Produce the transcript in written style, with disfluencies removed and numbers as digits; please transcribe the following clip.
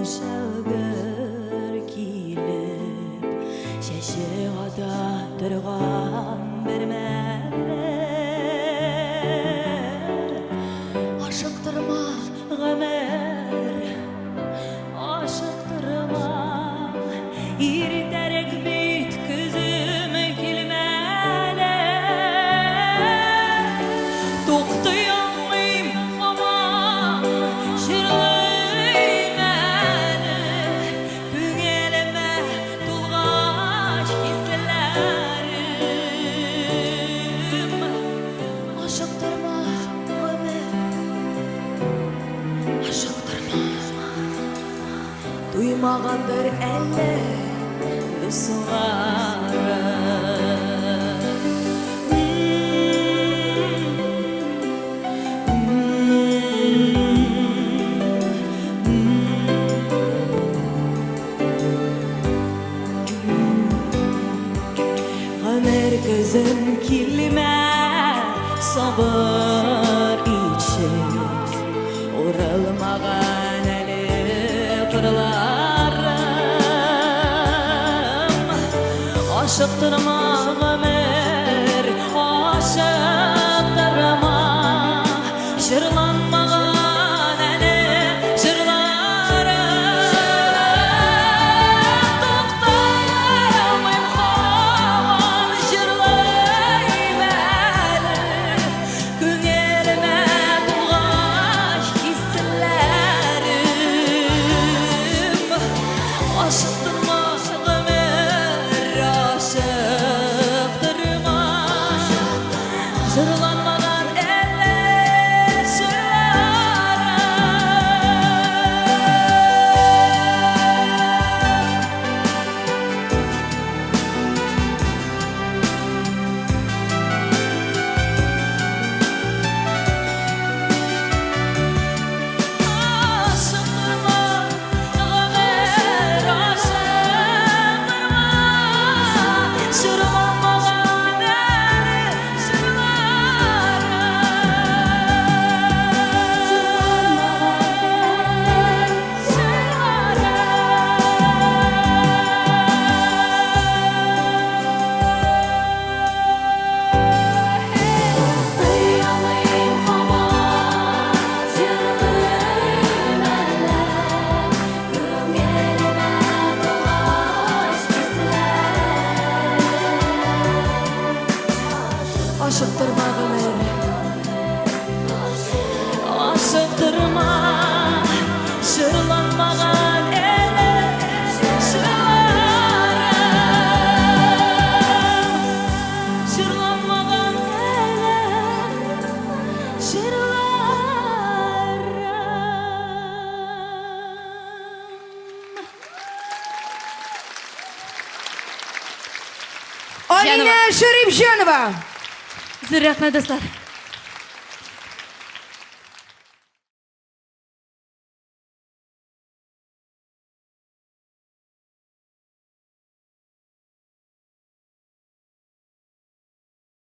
шәугір киіліп шәші ғада тұрған бір мәлі ашықтырма ғымыр ашықтырма иртәрек бейт күзім келмәлі тоқтай алмайым қамам жырлаймәлі көңіліме толғаш кеселәрім ашықтырма ғымыр ашықтырма дуймағандыр әлі дұсылары ғымыр күзім келме сабыр içip оралмаған әлі қырларым ашықтырма ғымыр ашықтырма жырланмаған әлі жырларым тоқтай алмайым қамам жырлаймәлі көңіліме толғаш кеселәрім ашықтырма ғымыр ашықтырма жырланмаған әлі ашықтырма ғымыр ашықтырма жырланмаған әлі жырларым жырланмаған әлі жырларым Алина Шарипжанова. Рахмет, достар.